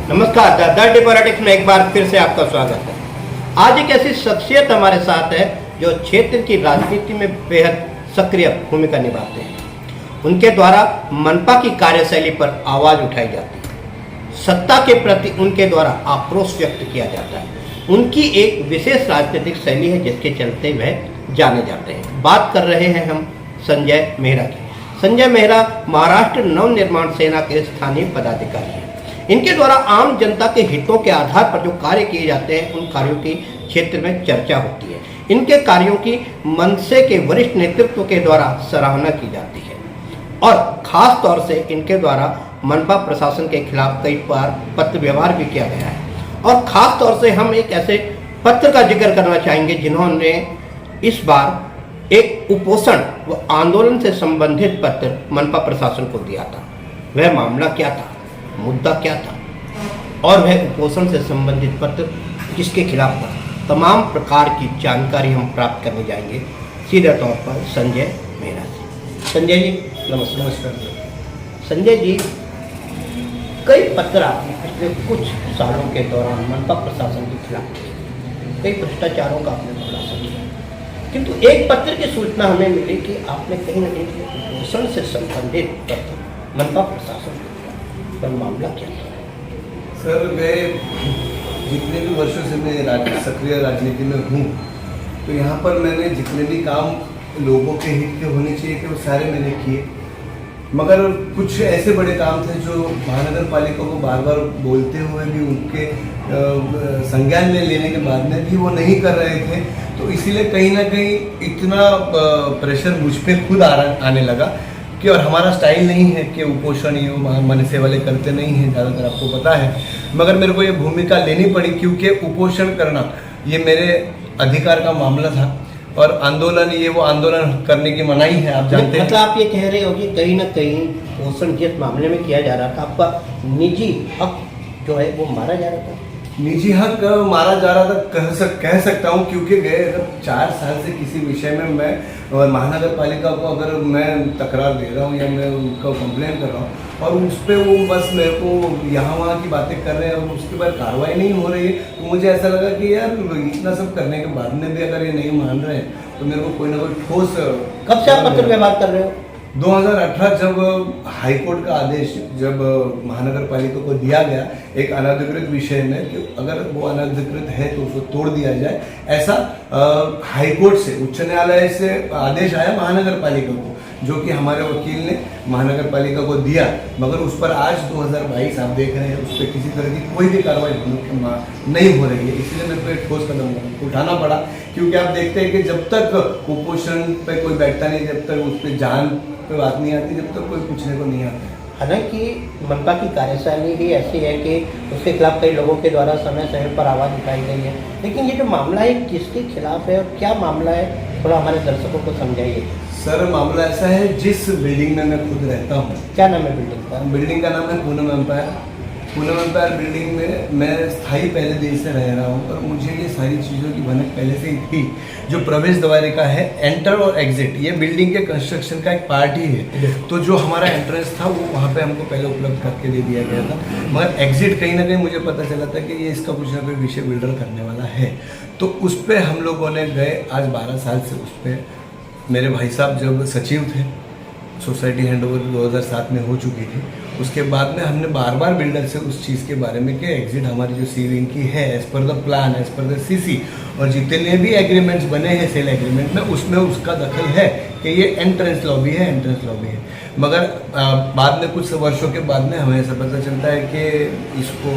नमस्कार, the day politics में एक बार फिर से आपका स्वागत है। आज एक ऐसी शख्सियत हमारे साथ है जो क्षेत्र की राजनीति में बेहद सक्रिय भूमिका निभाते हैं। उनके द्वारा मनपा की कार्यशैली पर आवाज उठाई जाती है, सत्ता के प्रति उनके द्वारा आक्रोश व्यक्त किया जाता है। उनकी एक विशेष राजनीतिक शैली है जिसके चलते वह जाने जाते हैं। बात कर रहे हैं हम संजय मेहरा की। संजय मेहरा महाराष्ट्र नवनिर्माण सेना के स्थानीय पदाधिकारी हैं। इनके द्वारा आम जनता के हितों के आधार पर जो कार्य किए जाते हैं उन कार्यों की क्षेत्र में चर्चा होती है। इनके कार्यों की मनसे के वरिष्ठ नेतृत्व के द्वारा सराहना की जाती है और खास तौर से इनके द्वारा मनपा प्रशासन के खिलाफ कई बार पत्र व्यवहार भी किया गया है। और ख़ास तौर से हम एक ऐसे पत्र का जिक्र करना चाहेंगे जिन्होंने इस बार एक कुपोषण व आंदोलन से संबंधित पत्र मनपा प्रशासन को दिया था। वह मामला क्या था, मुद्दा क्या था और वह कुपोषण से संबंधित पत्र किसके खिलाफ था, तमाम प्रकार की जानकारी हम प्राप्त करने जाएंगे सीधे तौर पर संजय मेहरा से। संजय जी नमस्कार। संजय जी, कई पत्र आपने पिछले कुछ सालों के दौरान मनपा प्रशासन के खिलाफ किए, कई भ्रष्टाचारों का आपने खुलासा किया, किंतु एक पत्र की सूचना हमें मिली कि आपने कहीं न कहीं कुपोषण से संबंधित पत्र मनपा प्रशासन को दिया। पर मामला क्या था? सर, मैं जितने भी वर्षों से मैं सक्रिय राजनीति में हूँ, तो यहाँ पर मैंने जितने भी काम लोगों के हित के होने चाहिए थे वो सारे मैंने किए, मगर कुछ ऐसे बड़े काम थे जो महानगर पालिका को बार बार बोलते हुए भी उनके संज्ञान में लेने के बाद में भी वो नहीं कर रहे थे। तो इसीलिए कहीं ना कहीं इतना प्रेशर मुझ पर खुद आने लगा कि और हमारा स्टाइल नहीं है कि उपोषण ये मनसे वाले करते नहीं हैं, ज़्यादातर आपको पता है, मगर मेरे को ये भूमिका लेनी पड़ी क्योंकि उपोषण करना ये मेरे अधिकार का मामला था और आंदोलन ये वो आंदोलन करने की मनाही है, आप जानते हैं। मतलब आप ये कह रहे हो कि कहीं ना कहीं पोषण जिस मामले में किया जा रहा था, आपका निजी हक जो है वो मारा जा रहा था। निजी हक मारा जा रहा था कह सकता हूँ, क्योंकि गए अगर 4 साल से किसी विषय में मैं महानगर पालिका को अगर मैं तकरार दे रहा हूँ या मैं उनका कंप्लेन कर रहा हूँ और उस पर वो बस मेरे को यहाँ वहाँ की बातें कर रहे हैं और उसके बाद कार्रवाई नहीं हो रही है, तो मुझे ऐसा लगा कि यार इतना सब करने के बाद में भी अगर ये नहीं मान रहे हैं तो मेरे को कोई ना कोई ठोस। कब से आप पत्र व्यवहार कर रहे हो? 2018 जब हाईकोर्ट का आदेश जब महानगर पालिका को दिया गया एक अनधिकृत विषय में कि अगर वो अनधिकृत है तो उसको तोड़ दिया जाए, ऐसा हाईकोर्ट से उच्च न्यायालय से आदेश आया महानगर पालिका को, जो कि हमारे वकील ने महानगर पालिका को दिया, मगर उस पर आज 2022 आप देख रहे हैं उस पर किसी तरह की कोई भी कार्रवाई नहीं हो रही है। इसलिए मेरे को एक ठोस कदम उठाना पड़ा, क्योंकि आप देखते हैं कि जब तक कुपोषण पे कोई बैठता नहीं, जब तक उस पर जान पे बात नहीं आती, जब तक कोई पूछने को नहीं आता। हालांकि मनपा की कार्यशैली ही ऐसी है कि उसके खिलाफ कई लोगों के द्वारा समय समय पर आवाज़ उठाई गई है, लेकिन ये जो मामला है किसके खिलाफ है और क्या मामला है, थोड़ा हमारे दर्शकों को समझाइए। सर, मामला ऐसा है, जिस बिल्डिंग में मैं खुद रहता हूँ, क्या नाम है बिल्डिंग का? बिल्डिंग का नाम है Poonam Empire. Poonam Empire building में मैं स्थायी पहले दिन से रह रहा हूँ और मुझे ये सारी चीज़ों की भनक पहले से ही थी। जो प्रवेश द्वारिका है, एंटर और एग्जिट, ये बिल्डिंग के कंस्ट्रक्शन का एक पार्ट ही है। तो जो हमारा एंट्रेंस था वो वहाँ पे हमको पहले उपलब्ध करके दे दिया गया था, मगर एग्जिट कहीं ना कहीं मुझे पता चला था कि ये इसका कुछ ना कोई विषय बिल्डर करने वाला है। तो उस पर हम लोगों ने गए, आज 12 साल से उस पर मेरे भाई साहब जब सचिव थे, सोसाइटी हैंडओवर 2007 में हो चुकी थी, उसके बाद में हमने बार बार बिल्डर से उस चीज़ के बारे में कि एग्जिट हमारी जो सी विंग की है as per the plan, as per the CC, और जितने भी एग्रीमेंट्स बने हैं सेल एग्रीमेंट में उसमें उसका दखल है कि ये एंट्रेंस लॉबी है, एंट्रेंस लॉबी है। मगर बाद में कुछ वर्षों के बाद में हमें ऐसा पता चलता है कि इसको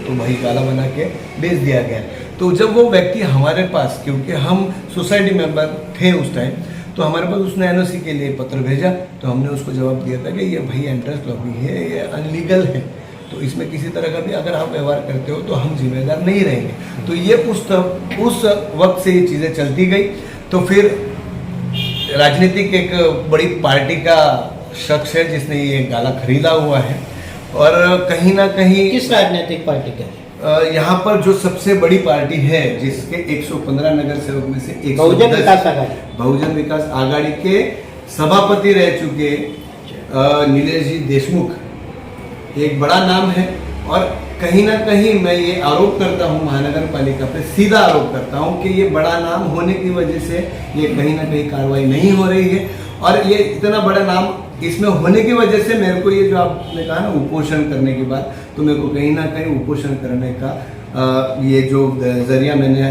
तो भाई काला बना के बेच दिया गया। तो जब वो व्यक्ति हमारे पास, क्योंकि हम सोसाइटी मेंबर थे उस टाइम, तो हमारे पास उसने एनओसी के लिए पत्र भेजा, तो हमने उसको जवाब दिया था कि ये भाई एंट्रेंस लॉबी है, ये अनलीगल है, तो इसमें किसी तरह का भी अगर आप व्यवहार करते हो तो हम जिम्मेदार नहीं रहेंगे। तो ये उस वक्त से ये चीज़ें चलती गई। तो फिर राजनीतिक एक बड़ी पार्टी का शख्स है जिसने ये गाला खरीदा हुआ है और कहीं ना कहीं। किस राजनीतिक पार्टी का? यहाँ पर जो सबसे बड़ी पार्टी है जिसके 115 नगर सेवक में से बहुजन विकास आघाड़ी के सभापति रह चुके नीलेश जी देशमुख, एक बड़ा नाम है और कहीं ना कहीं मैं ये आरोप करता हूँ महानगर पालिका पे, सीधा आरोप करता हूँ कि ये बड़ा नाम होने की वजह से ये कहीं ना कहीं कार्रवाई नहीं हो रही है। और ये इतना बड़ा नाम इसमें होने की वजह से मेरे को ये जो आपने कहा ना उपोषण करने की बात, तो मेरे को कहीं ना कहीं उपोषण करने का ये जो जरिया मैंने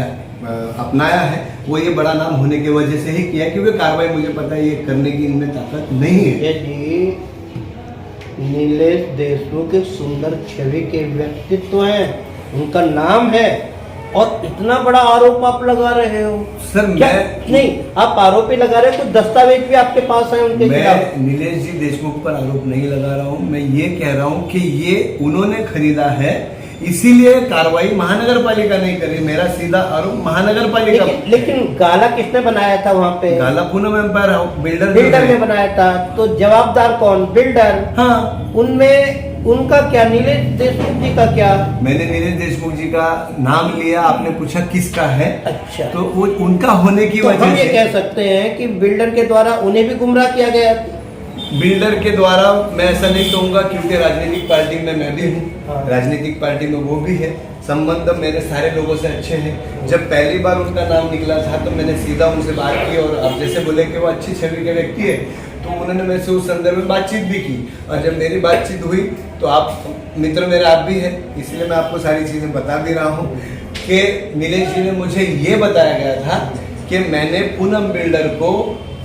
अपनाया है वो ये बड़ा नाम होने की वजह से ही किया, क्योंकि कार्रवाई मुझे पता है ये करने की इनमें ताकत नहीं है। नीलेश देशमुख एक सुंदर छवि के व्यक्तित्व हैं, उनका नाम है और इतना बड़ा आरोप आप लगा रहे हो सर। क्या? मैं नहीं, आप आरोप ही लगा रहे हो, कुछ दस्तावेज भी आपके पास है उनके खिलाफ? मैं नीलेश जी देशमुख पर आरोप नहीं लगा रहा हूँ, मैं ये कह रहा हूँ कि ये उन्होंने खरीदा है, इसीलिए कार्रवाई महानगर पालिका नहीं करी। मेरा सीधा आरोप महानगर पालिका। लेकिन गाला किसने बनाया था वहाँ पे? गाला पूनम एम्पायर बिल्डर ने बनाया था, तो जवाबदार कौन? बिल्डर। हाँ, उनमें उनका क्या, नीलेश देशमुख जी का क्या? मैंने नीलेश देशमुख जी का नाम लिया, आपने पूछा किसका है। अच्छा, तो वो उनका होने की तो वजह हम ये से कह सकते हैं कि बिल्डर के द्वारा उन्हें भी गुमराह किया गया। बिल्डर के द्वारा मैं ऐसा नहीं कहूंगा, क्योंकि राजनीतिक पार्टी में मैं भी हूँ, हाँ। राजनीतिक पार्टी में वो भी है, संबंध मेरे सारे लोगों से अच्छे हैं। जब पहली बार उनका नाम निकला था तो मैंने सीधा उनसे बात की, और अब जैसे बोले कि वो अच्छी छवि के व्यक्ति है, तो उन्होंने मेरे से उस संदर्भ में बातचीत भी की। और जब मेरी बातचीत हुई तो आप मित्र मेरे आप भी हैं, इसलिए मैं आपको सारी चीज़ें बता भी रहा हूँ कि नीलेश जी ने मुझे ये बताया गया था कि मैंने पूनम बिल्डर को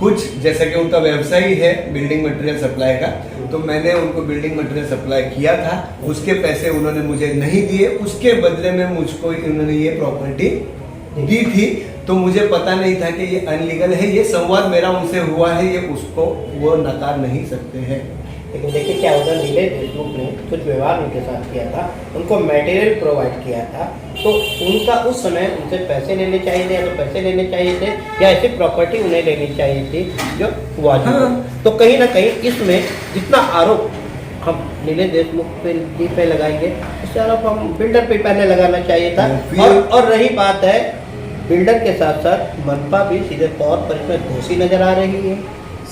कुछ, जैसा कि उनका व्यवसाय है बिल्डिंग मटेरियल सप्लाई का, तो मैंने उनको बिल्डिंग मटेरियल सप्लाई किया था, उसके पैसे उन्होंने मुझे नहीं दिए, उसके बदले में मुझको उन्होंने ये प्रॉपर्टी दी थी। तो मुझे पता नहीं था कि ये अनलीगल है। ये संवाद मेरा उनसे हुआ है, ये उसको वो नकार नहीं सकते हैं। लेकिन देखिए क्या होता, नीलेश देशमुख ने कुछ व्यवहार उनके साथ किया था, उनको मटेरियल प्रोवाइड किया था, तो उनका उस समय उनसे पैसे लेने चाहिए थे, या तो पैसे लेने चाहिए थे, या ऐसी प्रॉपर्टी उन्हें लेनी चाहिए थी जो वाजिब हो। तो कहीं ना कहीं इसमें जितना आरोप हम नीलेश देशमुख पे लगाएंगे, उससे आरोप हम बिल्डर पे पहले लगाना चाहिए था। और रही बात है, बिल्डर के साथ साथ मनपा भी सीधे तौर पर इसमें दोषी नजर आ रही है।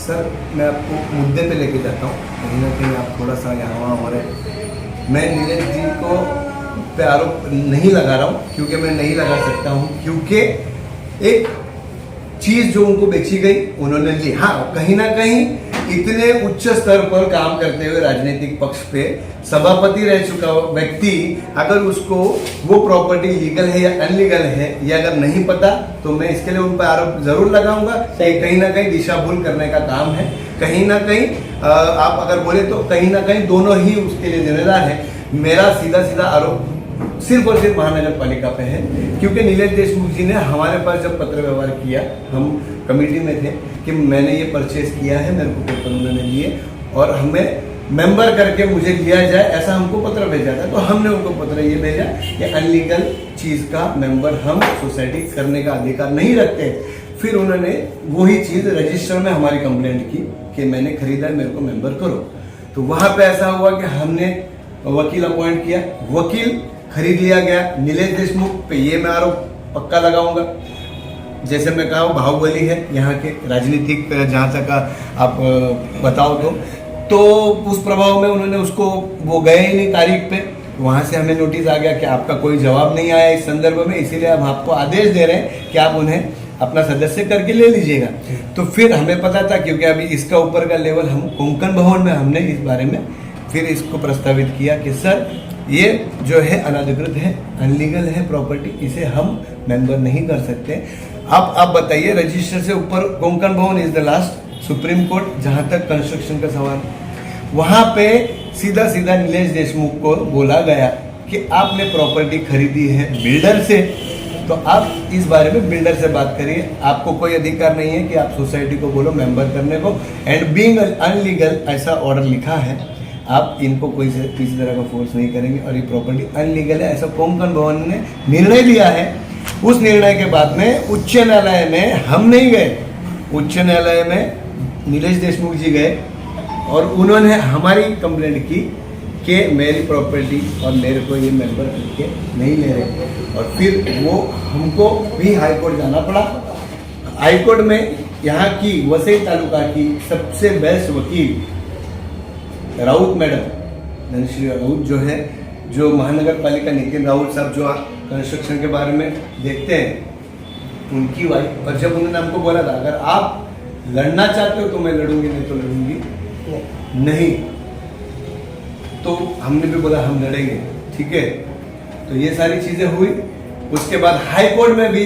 सर, मैं आपको मुद्दे पे लेके जाता हूँ, कहीं ना कहीं आप थोड़ा सा यहाँ वहाँ हो रहे। मैं नीलेश जी को पे आरोप नहीं लगा रहा हूँ, क्योंकि मैं नहीं लगा सकता हूँ, क्योंकि एक चीज़ जो उनको बेची गई उन्होंने ली। हाँ, कहीं ना कहीं इतने उच्च स्तर पर काम करते हुए राजनीतिक पक्ष पे सभापति रह चुका व्यक्ति, अगर उसको वो प्रॉपर्टी लीगल है या अनलीगल है ये अगर नहीं पता, तो मैं इसके लिए उन पर आरोप जरूर लगाऊंगा। कहीं ना कहीं दिशा भूल करने का काम है, कहीं ना कहीं आप अगर बोले तो कहीं ना कहीं दोनों ही उसके लिए जिम्मेदार है। मेरा सीधा सीधा आरोप सिर्फ और सिर्फ महानगर पालिका पे है, क्योंकि नीलेश देशमुख जी ने हमारे पास जब पत्र व्यवहार किया, हम कमेटी में थे कि मैंने ये परचेज किया है, मेरे को पेपर उन्होंने लिए और हमें मेंबर करके मुझे लिया जाए, ऐसा हमको पत्र भेजा था। तो हमने उनको पत्र ये भेजा कि अनलीगल चीज़ का मेंबर हम सोसाइटी करने का अधिकार नहीं रखते। फिर उन्होंने वही चीज़ रजिस्टर में हमारी कंप्लेंट की कि मैंने खरीदा है, मेरे को मेंबर करो। तो वहाँ पे ऐसा हुआ कि हमने वकील अपॉइंट किया, वकील खरीद लिया गया। नीलेश देशमुख पे ये मैं आरोप पक्का लगाऊंगा, जैसे मैं कहा बाहुबली है यहाँ के राजनीतिक, जहाँ तक आप बताओ तो उस प्रभाव में उन्होंने उसको, वो गए ही नहीं तारीख पे, वहाँ से हमें नोटिस आ गया कि आपका कोई जवाब नहीं आया इस संदर्भ में, इसीलिए हम आपको आदेश दे रहे हैं कि आप उन्हें अपना सदस्य करके ले लीजिएगा। तो फिर हमें पता था, क्योंकि अभी इसका ऊपर का लेवल हम कोंकण भवन में हमने इस बारे में फिर इसको प्रस्तावित किया कि सर ये जो है अनधिकृत है, अनलीगल है प्रॉपर्टी, इसे हम मेंबर नहीं कर सकते। आप बताइए, रजिस्टर से ऊपर कोंकण भवन is the last supreme court, जहाँ तक कंस्ट्रक्शन का सवाल, वहाँ पे सीधा सीधा नीलेश देशमुख को बोला गया कि आपने प्रॉपर्टी खरीदी है बिल्डर से, तो आप इस बारे में बिल्डर से बात करिए, आपको कोई अधिकार नहीं है कि आप सोसाइटी को बोलो मेंबर करने को। एंड बीइंग अनलीगल ऐसा ऑर्डर लिखा है, आप इनको किसी तरह का फोर्स नहीं करेंगे, और ये प्रॉपर्टी अनलीगल है ऐसा कोंकण भवन ने निर्णय लिया है। उस निर्णय के बाद में उच्च न्यायालय में हम नहीं गए, उच्च न्यायालय में नीलेश देशमुख जी गए और उन्होंने हमारी कंप्लेंट की कि मेरी प्रॉपर्टी और मेरे को ये मेंबर करके नहीं ले रहे, और फिर वो हमको भी हाई कोर्ट जाना पड़ा। हाई कोर्ट में यहाँ की वसई तालुका की सबसे बेस्ट वकील राउत मैडम, धनश्री राउत जो है, जो महानगर पालिका नितिन राउत साहब जो कंस्ट्रक्शन के बारे में देखते हैं, उनकी वाइफ, और जब उन्होंने हमको बोला था अगर आप लड़ना चाहते हो तो मैं लड़ूंगी, नहीं तो लड़ूंगी नहीं, तो हमने भी बोला हम लड़ेंगे, ठीक है। तो ये सारी चीजें हुई। उसके बाद हाई कोर्ट में भी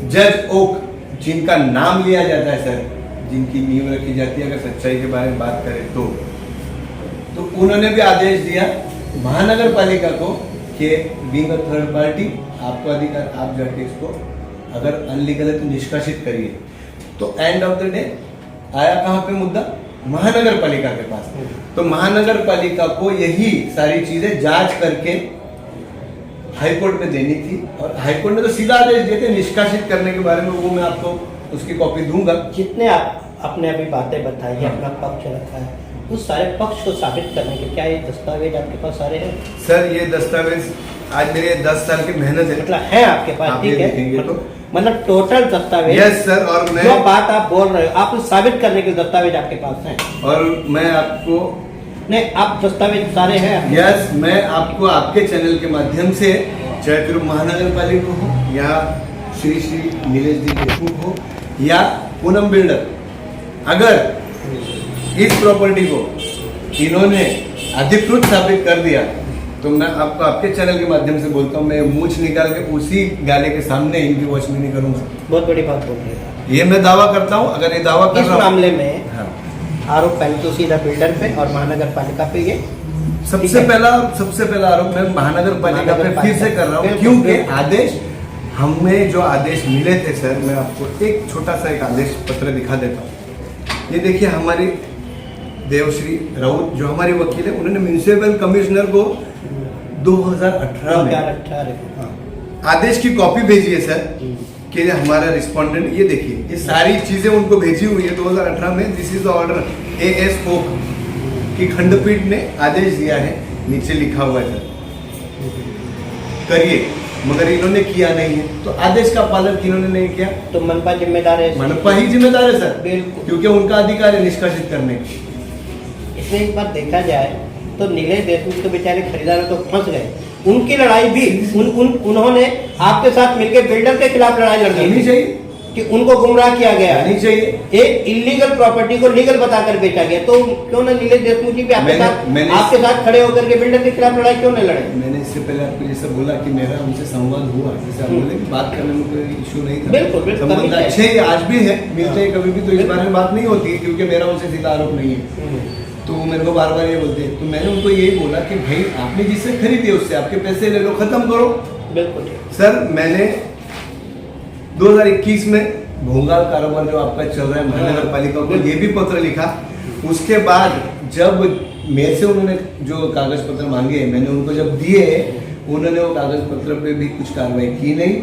जज ओक, जिनका नाम लिया जाता है सर, जिनकी नींव रखी जाती है अगर सच्चाई के बारे में बात करें तो उन्होंने भी आदेश दिया महानगर पालिका को कि बीइंग अ थर्ड पार्टी आपको अधिकार, आप जाके इसको अगर अनलीगल है तो निष्कासित करिए। तो एंड ऑफ द डे आया कहाँ पे मुद्दा? महानगर पालिका के पास। तो महानगर पालिका को यही सारी चीजें जांच करके हाईकोर्ट में देनी थी, और हाईकोर्ट ने तो सीधा आदेश दिए थे निष्कासित करने के बारे में, वो मैं आपको उसकी कॉपी दूंगा। जितने आप अपने अभी बातें बताई है, अपना पक्ष रखा है, उस सारे पक्ष को साबित करने के क्या ये दस्तावेज आपके पास सारे हैं? सर ये दस्तावेज आज मेरे 10 साल की मेहनत है, मतलब है आपके पास, आप ठीक ये है, देखेंगे तो मतलब टोटल दस्तावेज। यस सर, और मैं जो बात आप बोल रहे हो आप साबित करने के दस्तावेज आपके पास हैं, और मैं आपको नहीं आप दस्तावेज सारे हैं? यस, मैं आपको आपके चैनल के माध्यम से, चाहे फिर महानगर पालिका हो या श्री श्री नीलेश जी देशमुख हो या पूनम बिल्डर, अगर इस प्रॉपर्टी को इन्होंने अधिकृत साबित कर दिया तो मैं आपको आपके चैनल के माध्यम से बोलता हूँ, मैं मूंछ निकाल के उसी गाले के सामने इनकी वॉचमैनी करूंगा। बहुत बड़ी बात बोल रहे हैं। ये मैं दावा करता हूँ, अगर ये दावा कर इस रहा हूँ मामले में हाँ। आरोप पहले तो सीधा बिल्डर पे और महानगर पालिका पे ये सबसे पहला आरोप मैं महानगर पालिका पे फिर से कर रहा हूँ, क्योंकि आदेश हमें जो आदेश मिले थे सर, मैं आपको एक छोटा सा एक आदेश पत्र दिखा देता हूँ। ये देखिए हमारी देवश्री राउत जो हमारी वकील है, उन्होंने म्यूनिसिपल कमिश्नर को 2018 में आदेश की कॉपी भेजी है सर कि हमारा रिस्पोंडेंट, ये देखिए ये सारी चीजें उनको भेजी हुई है 2018 में। This is the order AS Oka की खंडपीठ ने आदेश दिया है, नीचे लिखा हुआ है सर करिए, मगर इन्होंने किया नहीं है। तो आदेश का पालन इन्होंने नहीं किया तो मनपा जिम्मेदार है? मनपा ही जिम्मेदार है सर, बिल्कुल, क्योंकि उनका अधिकार है निष्कासित करने की। इसमें एक बात देखा जाए तो नीलेश देशमुख तो बेचारे खरीदार तो फंस गए, उनकी लड़ाई भी उन्होंने आपके साथ मिलकर बिल्डर के खिलाफ लड़ाई लड़नी चाहिए कि उनको गुमराह किया गया, नहीं चाहिए। एक इलीगल प्रॉपर्टी को लीगल बताकर बेचा गया, तो क्यों ना नीलेश देशमुख जी भी आपके साथ खड़े होकर के बिल्डर के खिलाफ लड़ाई क्यों नहीं लड़े? मैंने इससे पहले आपको जैसे बोला कि मेरा उनसे संवाद हुआ, जैसे आप बोले कि बात करने में कोई इशू नहीं था, बिल्कुल संबंध अच्छे ही आज भी है, मिलते हैं कभी भी, तो इस बारे में बात नहीं होती क्योंकि मेरा उनसे सीधा आरोप नहीं है। तो वो मेरे को बार बार ये बोलते हैं, तो मैंने उनको यही बोला कि भाई आपने जिससे खरीदी उससे आपके पैसे ले लो, खत्म करो। बिल्कुल सर, मैंने 2021 में भोंगाल कारोबार जो आपका चल रहा है महानगर पालिका को ये भी पत्र लिखा। उसके बाद जब मेरे से उन्होंने जो कागज पत्र मांगे, मैंने उनको जब दिए, उन्होंने वो कागज पत्र पे भी कुछ कार्रवाई की नहीं।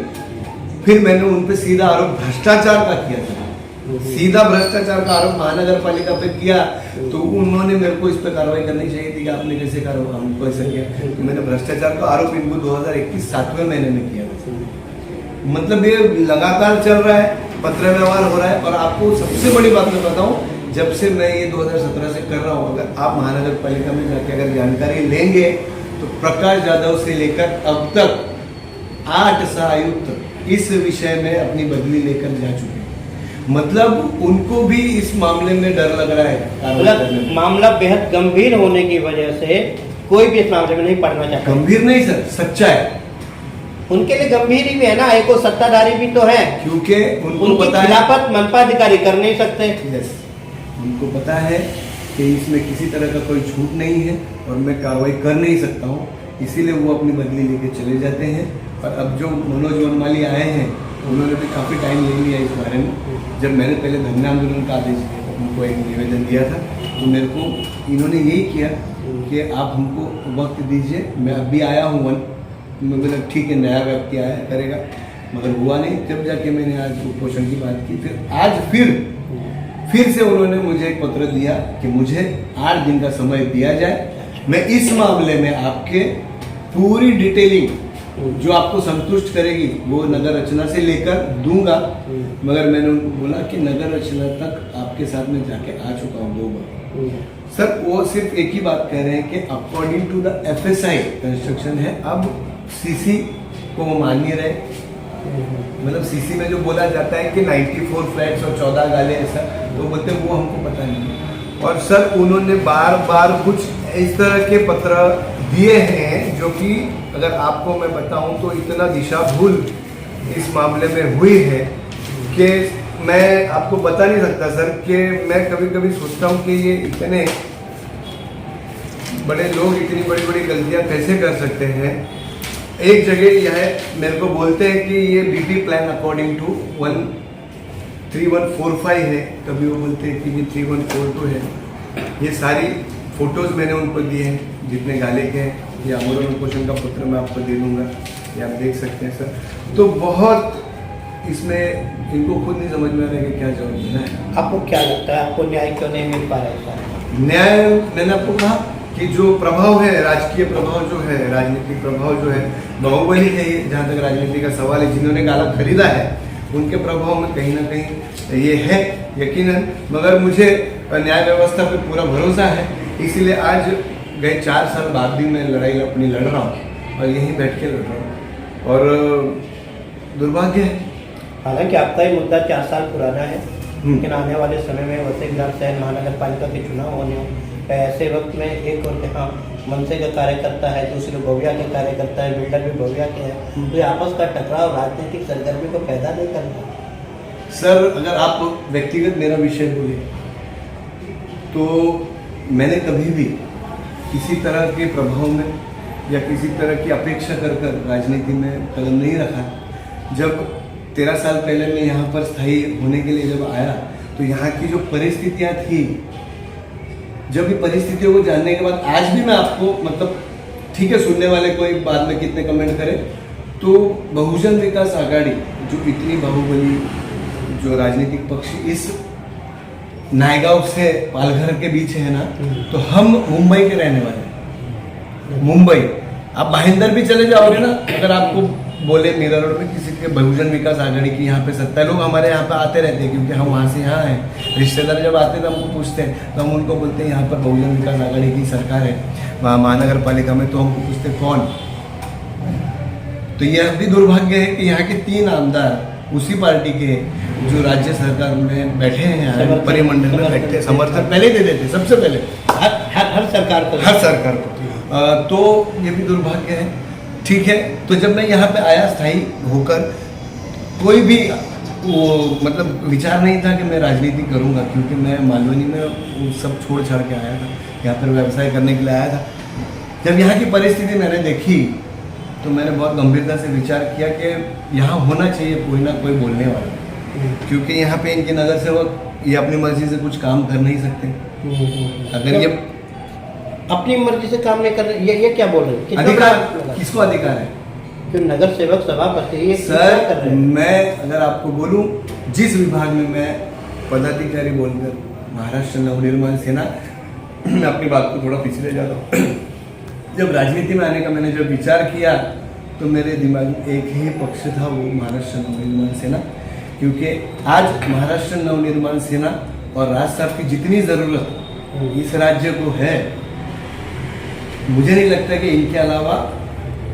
फिर मैंने उन पे सीधा आरोप भ्रष्टाचार का किया था, सीधा भ्रष्टाचार का आरोप महानगर पालिका पे किया। तो उन्होंने मेरे को इस पे कार्रवाई करनी चाहिए थी कि आपने कैसे कार्रवाई हमको ऐसा किया। तो मैंने भ्रष्टाचार का आरोप इनको 2021 7वें महीने में किया। मतलब ये लगातार चल रहा है, पत्र व्यवहार हो रहा है। और आपको सबसे बड़ी बात मैं बताऊं, जब से मैं ये 2017 से कर रहा हूँ, अगर आप महानगर पालिका में जाके अगर जानकारी लेंगे तो प्रकाश जाधव से लेकर अब तक 8 सहायुक्त इस विषय में अपनी बदली लेकर जा चुके हैं। मतलब उनको भी इस मामले में डर लग रहा है। मतलब मामला बेहद गंभीर होने की वजह से कोई भी इस मामले में नहीं पढ़ना चाहता। गंभीर नहीं सर, सच्चा है। उनके लिए गंभीर ही भी है ना, एक सत्ताधारी भी तो है, क्योंकि उनको पता है खिलाफत मनपा अधिकारी कर नहीं सकते। यस, उनको पता है कि इसमें किसी तरह का कोई छूट नहीं है और मैं कार्रवाई कर नहीं सकता हूँ, इसीलिए वो अपनी बदली लेके चले जाते हैं। और अब जो मनोज वनमाली आए हैं, उन्होंने भी काफ़ी टाइम ले लिया इस बारे में। जब मैंने पहले धरने आंदोलन का आदेश दिया, उनको एक निवेदन दिया था, तो मेरे को इन्होंने यही किया कि आप हमको वक्त दीजिए, मैं अभी आया हूँ मैं बोला ठीक है, नया व्यक्ति आया करेगा, मगर हुआ नहीं। जब जाके मैंने आज कुपोषण की बात की, फिर से उन्होंने मुझे एक पत्र दिया कि मुझे 8 दिन का समय दिया जाए, मैं इस मामले में आपके पूरी डिटेलिंग जो आपको संतुष्ट करेगी वो नगर रचना से लेकर दूंगा। मगर मैंने उनको बोला कि नगर रचना तक आपके साथ में जाके आ चुका हूँ 2 बार। सर वो सिर्फ एक ही बात कह रहे हैं कि according to the FSI construction है, अब CC को वो मान नहीं रहे। मतलब CC में जो बोला जाता है कि 94 फ्लैट्स और 14 गाले ऐसा, तो बोलते हैं वो हमको पता नहीं। और सर उन्होंने बार बार कुछ इस तरह के पत्र दिए हैं जो कि अगर आपको मैं बताऊं तो इतना दिशा भूल इस मामले में हुई है कि मैं आपको बता नहीं सकता सर, कि मैं कभी कभी सोचता हूँ कि ये इतने बड़े लोग इतनी बड़ी बड़ी गलतियाँ कैसे कर सकते हैं। एक जगह यह मेरे को बोलते हैं कि ये BT प्लान अकॉर्डिंग टू 3145 है, कभी वो बोलते हैं कि ये 3142 है। ये सारी फोटोज़ मैंने उनको दिए हैं जितने गाले के हैं, ये आमोदन पोषण का पत्र मैं आपको दे दूँगा, ये आप देख सकते हैं सर। तो बहुत इसमें इनको खुद नहीं समझ में आ रहा है कि क्या जवाब देना है। आपको क्या लगता है, आपको न्याय क्यों नहीं मिल पा रहा है? न्याय, मैंने आपको कहा कि जो प्रभाव है, राजकीय प्रभाव जो है, राजनीतिक प्रभाव जो है, बाहुबली है ये, जहाँ तक राजनीति का सवाल है, जिन्होंने गाला खरीदा है उनके प्रभाव में कहीं ना कहीं ये है यकीनन। मगर मुझे न्याय व्यवस्था पे पूरा भरोसा है, इसीलिए आज गए 4 साल बाद भी मैं लड़ाई अपनी लड़ रहा हूँ और यहीं बैठ के लड़ रहा हूँ। और दुर्भाग्य है, हालांकि आपका ही मुद्दा 4 साल पुराना है, लेकिन आने वाले समय में वैसे ग्राम शहर महानगर पालिका के चुनाव होने हो, ऐसे वक्त में एक और हाँ मनसे का कार्यकर्ता है, दूसरे भव्या के कार्यकर्ता है, बिल्डर भी भव्या के हैं, तो ये आपस का टकराव राजनीतिक सरगर्मी को पैदा नहीं करना। सर अगर आप व्यक्तिगत मेरा विषय बोले तो मैंने कभी भी किसी तरह के प्रभाव में या किसी तरह की अपेक्षा कर राजनीति में कदम नहीं रखा। जब 13 साल पहले मैं यहाँ पर स्थायी होने के लिए जब आया तो यहाँ की जो परिस्थितियाँ थी, जब भी परिस्थितियों को जानने के बाद आज भी मैं आपको मतलब ठीक है, सुनने वाले कोई बाद में कितने कमेंट करे, तो बहुजन विकास आघाड़ी जो इतनी बाहुबली जो राजनीतिक पक्ष इस नायगांव से पालघर के बीच है ना, तो हम मुंबई के रहने वाले हैं। मुंबई आप भाईंदर भी चले जाओगे ना, अगर आपको बोले मीरा रोड पे किसी के बहुजन विकास आघाड़ी की यहाँ पे सत्ता, लोग हमारे यहाँ पे आते रहते हैं क्योंकि हम वहाँ से यहाँ हैं। रिश्तेदार जब आते हैं तो हमको पूछते हैं, तो हम उनको बोलते हैं यहाँ पर बहुजन विकास आघाड़ी की सरकार है वहाँ महानगर पालिका में, तो हमको पूछते कौन। तो यह भी दुर्भाग्य है कि यहाँ के 3 आमदार उसी पार्टी के जो राज्य सरकार में बैठे हैं, परिमंडल में बैठे हैं, समर्थन पहले दे देते, सबसे पहले हर सरकार को। तो ये भी दुर्भाग्य है। ठीक है, तो जब मैं यहाँ पे आया स्थायी होकर, कोई भी वो मतलब विचार नहीं था कि मैं राजनीति करूँगा, क्योंकि मैं मालवनी में सब छोड़ छाड़ के आया था, यहाँ पर व्यवसाय करने के लिए आया था। जब यहाँ की परिस्थिति मैंने देखी तो मैंने बहुत गंभीरता से विचार किया कि यहाँ होना चाहिए कोई ना कोई बोलने वाला, क्योंकि यहाँ पे इनके नगर सेवक ये अपनी मर्जी से कुछ काम कर नहीं सकते। अगर ये अपनी मर्जी से काम नहीं कर रहे, ये क्या बोल रहे हैं? अधिकार किसको अधिकार है? तो नगर सेवक सभापति सर, मैं अगर आपको बोलूं, जिस विभाग में मैं पदाधिकारी बोलकर महाराष्ट्र नवनिर्माण सेना, मैं अपनी बात को थोड़ा पिछले जा रहा हूँ। जब राजनीति में आने का मैंने जब विचार किया तो मेरे दिमाग में एक ही पक्ष था, वो महाराष्ट्र नवनिर्माण सेना। क्योंकि आज महाराष्ट्र नवनिर्माण सेना और राज साहब की जितनी ज़रूरत इस राज्य को है, मुझे नहीं लगता कि इनके अलावा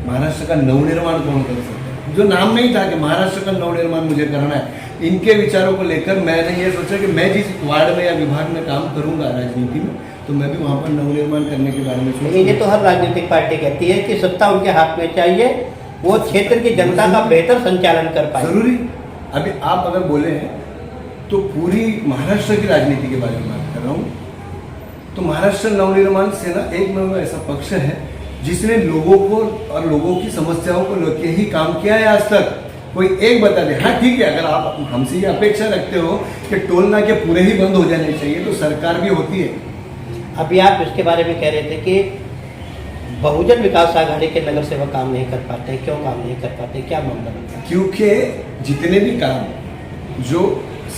महाराष्ट्र का नवनिर्माण कौन कर सकता है। जो नाम नहीं था कि महाराष्ट्र का नवनिर्माण मुझे करना है, इनके विचारों को लेकर मैंने ये सोचा कि मैं जिस वार्ड में या विभाग में काम करूंगा राजनीति में, तो मैं भी वहाँ पर नवनिर्माण करने के बारे में सोचूंगा। ये तो हर राजनीतिक पार्टी कहती है कि सत्ता उनके हाथ में चाहिए, वो क्षेत्र की जनता का बेहतर संचालन कर पाए। जरूरी। अभी आप अगर बोले हैं तो पूरी महाराष्ट्र की राजनीति के बारे में बात कर रहा हूँ, तो महाराष्ट्र नवनिर्माण सेना एकमेव ऐसा पक्ष है जिसने लोगों को और लोगों की समस्याओं को लेकर ही काम किया है आज तक। कोई एक बता दे, हाँ ठीक है, अगर आप हमसे ये अपेक्षा रखते हो कि टोल नाके पूरे ही बंद हो जाने चाहिए, तो सरकार भी होती है। अभी आप इसके बारे में कह रहे थे कि बहुजन विकास आघाड़ी के नगर सेवक काम नहीं कर पाते, क्यों काम नहीं कर पाते, क्या मामला बनता है? क्योंकि जितने भी काम जो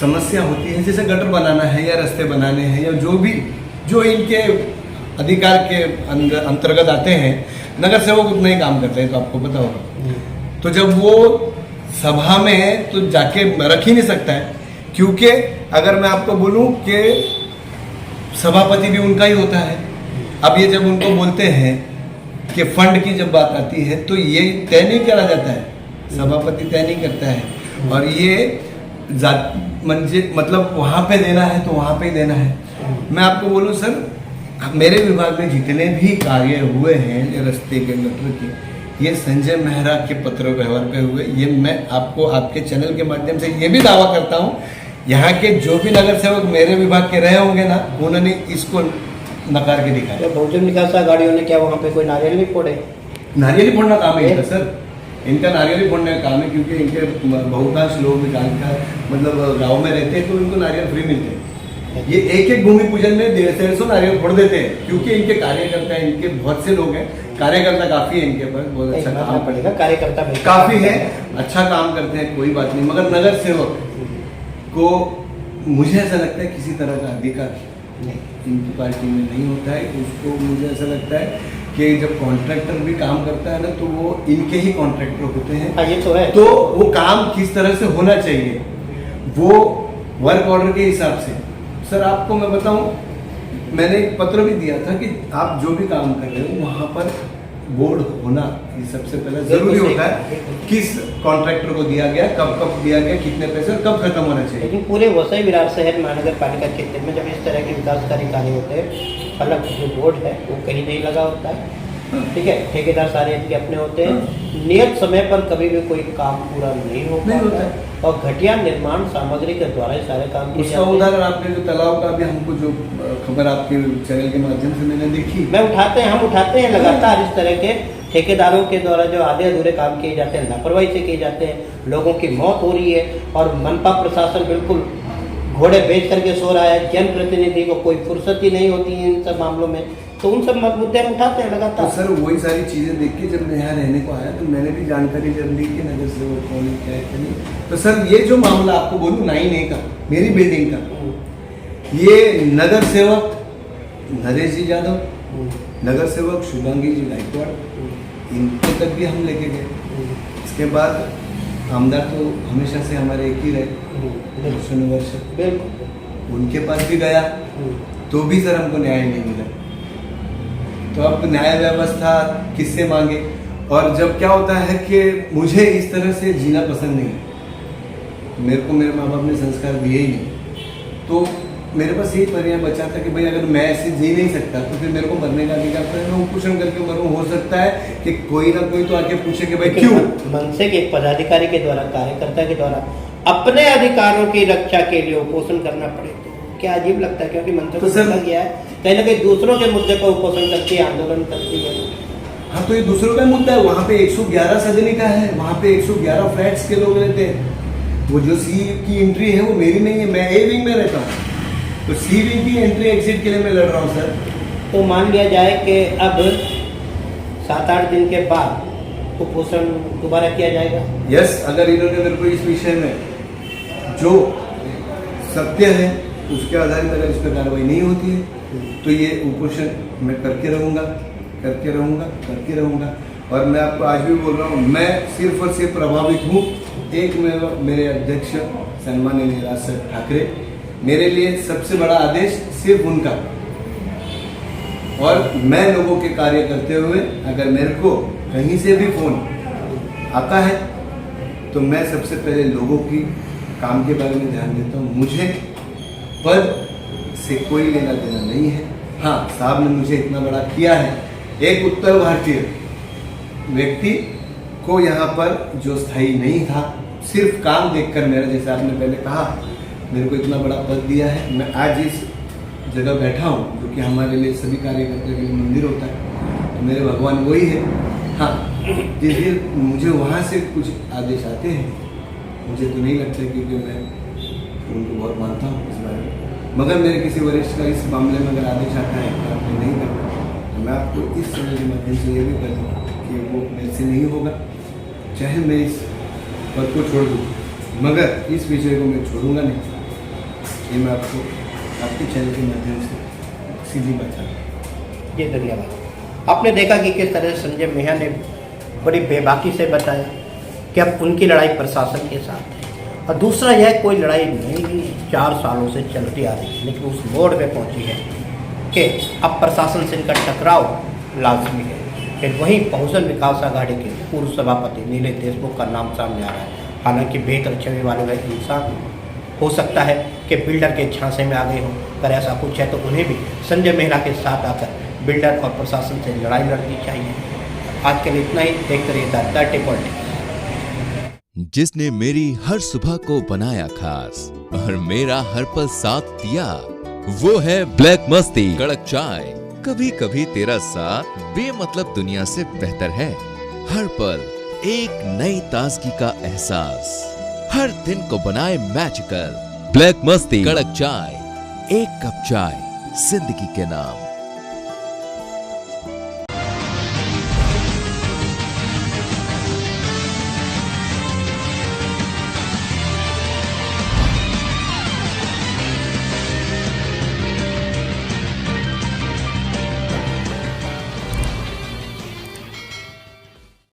समस्या होती है, जैसे गटर बनाना है या रास्ते बनाने हैं या जो इनके अधिकार के अंतर्गत आते हैं, नगर सेवक उतना ही काम करते हैं, तो आपको पता होगा। तो जब वो सभा में है तो जाके रख ही नहीं सकता है, क्योंकि अगर मैं आपको बोलूं कि सभापति भी उनका ही होता है। अब ये जब उनको बोलते हैं कि फंड की जब बात आती है तो ये तय नहीं करा जाता है, सभापति तय नहीं करता है, और ये मतलब वहाँ पे देना है तो वहाँ पे ही देना है। मैं आपको बोलूँ सर, मेरे विभाग में जितने भी कार्य हुए हैं रास्ते के गटर के, ये संजय मेहरा के पत्र व्यवहार पे हुए। ये मैं आपको आपके चैनल के माध्यम से ये भी दावा करता हूँ, यहाँ के जो भी नगर सेवक मेरे विभाग के रहे होंगे ना, उन्होंने इसको नकार के दिखाया। बहुजन विकास गाड़ियों ने क्या वहाँ पे कोई नारियल नहीं फोड़े? नारियल फोड़ना काम है इनका सर, इनका नारियल फोड़ने का काम है, क्योंकि इनके बहुतांश लोग मतलब गाँव में रहते हैं तो इनको नारियल फ्री मिलते हैं। ये एक एक भूमि पूजन में 150 नारियल फोड़ देते हैं, क्योंकि इनके कार्यकर्ता हैं, इनके बहुत से लोग हैं, कार्यकर्ता काफी है इनके पास, बहुत अच्छा काम पड़ेगा, कार्यकर्ता काफी है, अच्छा काम करते हैं, कोई बात नहीं। मगर नगर सेवक को मुझे ऐसा लगता है किसी तरह का अधिकार इनकी पार्टी में नहीं होता है। उसको मुझे ऐसा लगता है कि जब कॉन्ट्रैक्टर भी काम करता है ना, तो वो इनके ही कॉन्ट्रैक्टर होते हैं। ये तो है। तो वो काम किस तरह से होना चाहिए, वो वर्क ऑर्डर के हिसाब से। सर आपको मैं बताऊं, मैंने एक पत्र भी दिया था कि आप जो भी काम कर रहे हो वहाँ पर बोर्ड होना ये सबसे पहले जरूरी होता है। किस कॉन्ट्रैक्टर को दिया गया, कब कब दिया गया, कितने पैसे और कब खत्म होना चाहिए। लेकिन पूरे वसई विरार शहर महानगर पालिका क्षेत्र में जब इस तरह के विकासकारी कार्य होते हैं, अलग जो बोर्ड है वो कहीं नहीं लगा होता है, ठीक है, ठेकेदार सारे इनके अपने होते हैं, नियत समय पर कभी भी कोई काम पूरा नहीं होता है, और घटिया निर्माण सामग्री के द्वारा ही सारे काम किए उसका उदाहरण आपने जो तालाब का भी हमको जो खबर आपके चैनल के माध्यम से मैंने देखी, हम उठाते हैं लगातार इस तरह के ठेकेदारों के द्वारा जो आधे अधूरे काम किए जाते हैं, लापरवाही से किए जाते हैं, लोगों की मौत हो रही है, और मनपा प्रशासन बिल्कुल घोड़े बेच करके सो रहा है, जनप्रतिनिधि को कोई फुर्सत ही नहीं होती है इन सब मामलों में, तो उन सब मुद्दे हम उठाते हैं लगातार। तो सर वही सारी चीज़ें देख के जब मैं यहाँ रहने को आया तो मैंने भी जानकारी जब ली कि नगर सेवक कौन है, क्या है नहीं। तो सर ये जो मामला आपको बोलूँ 9A का, मेरी बिल्डिंग का, ये नगर सेवक नरेश जी यादव, नगर सेवक शुभांगी जी गायकवाड़, इनके तक भी हम लेके गए। इसके बाद आमदार तो हमेशा से हमारे एक ही रहे, वर्ष, उनके पास भी गया तो भी सर हमको न्याय नहीं मिला। तो अब न्याय व्यवस्था किससे मांगे। और जब क्या होता है कि मुझे इस तरह से जीना पसंद नहीं है, मेरे को मेरे माँ बाप ने संस्कार दिए ही नहीं, तो मेरे पास यही पर्याय बचा था कि भाई अगर मैं ऐसे जी नहीं सकता तो फिर मेरे को मरने का अधिकार था, मैं कुपोषण करके मरूं। हो सकता है कि कोई ना कोई तो आके पूछे कि भाई क्यों। मनसे के पदाधिकारी के द्वारा, कार्यकर्ता के द्वारा अपने अधिकारों की रक्षा के लिए उपोषण करना पड़े तो क्या अजीब लगता है, क्योंकि मनसे को समझ गया है कहीं ना कहीं दूसरों के मुद्दे पर उपोषण करती है, आंदोलन करती है। हाँ, तो ये दूसरों का मुद्दा है। वहाँ पे 111 सदनी का है, वहाँ पे 111 फ्लैट्स के लोग रहते हैं। वो जो सी की एंट्री है वो मेरी नहीं है, मैं ए विंग में रहता हूँ, तो सी विंग की एंट्री एग्जिट के लिए मैं लड़ रहा हूँ सर। तो मान लिया जाए कि अब 7-8 दिन के बाद उपोषण दोबारा किया जाएगा। यस, अगर इन्होंने मेरे को इस विषय में जो सत्य है उसके आधारित अगर इस पर कार्रवाई नहीं होती है तो ये उपोषण मैं करके रहूँगा। और मैं आपको आज भी बोल रहा हूँ, मैं सिर्फ और सिर्फ प्रभावित हूँ। एक मेरे अध्यक्ष सन्माननीय नीराज सर ठाकरे, मेरे लिए सबसे बड़ा आदेश सिर्फ उनका। और मैं लोगों के कार्य करते हुए अगर मेरे को कहीं से भी फोन आता है तो मैं सबसे पहले लोगों की काम के बारे में ध्यान देता हूँ। मुझे पद से कोई लेना देना नहीं है। हाँ, साहब ने मुझे इतना बड़ा किया है, एक उत्तर भारतीय व्यक्ति को यहाँ पर जो स्थायी नहीं था, सिर्फ काम देखकर मेरा, जैसे आपने पहले कहा, मेरे को इतना बड़ा पद दिया है। मैं आज इस जगह बैठा हूँ जो कि हमारे लिए सभी कार्यकर्ता के लिए मंदिर होता है, तो मेरे भगवान वही है। हाँ, जिस दिन मुझे वहाँ से कुछ आदेश आते हैं, मुझे तो नहीं लगता, क्योंकि मैं उनको बहुत मानता हूँ इस बारे में, मगर मेरे किसी वरिष्ठ का इस मामले में अगर आदेश आता है तो आपने नहीं करना, तो मैं आपको इस समय के माध्यम से ये भी कर दूँ कि वो मेरे से नहीं होगा, चाहे मैं इस पद को छोड़ दूँ, मगर इस विषय को मैं छोड़ूंगा नहीं। ये मैं आपको आपके चैनल के माध्यम से सीधी बता दूँ। जी धन्यवाद। आपने देखा कि किस तरह से संजय मेहरा ने बड़ी बेबाकी से बताया कि अब उनकी लड़ाई प्रशासन के साथ है, और दूसरा यह कोई लड़ाई नहीं 4 सालों से चलती आ रही है, लेकिन उस मोड़ पे पहुंची है कि अब प्रशासन से इनका टकराव लाजमी है। फिर वहीं बहुजन विकास आघाड़ी के पूर्व सभापति नीलेश देशमुख का नाम सामने आ रहा है। हालांकि बेहतर छवि वाले वह इंसान हो सकता है कि बिल्डर के झांसे में आ गए हों। अगर ऐसा कुछ है तो उन्हें भी संजय मेहरा के साथ आकर बिल्डर और प्रशासन से लड़ाई लड़नी चाहिए। आज के लिए इतना ही। देखते रहिए द डर्टी पॉलिटिक्स। जिसने मेरी हर सुबह को बनाया खास और मेरा हर पल साथ दिया, वो है ब्लैक मस्ती कड़क चाय। कभी कभी तेरा साथ बेमतलब दुनिया से बेहतर है। हर पल एक नई ताजगी का एहसास, हर दिन को बनाए मैजिकल। ब्लैक मस्ती कड़क चाय, एक कप चाय जिंदगी के नाम।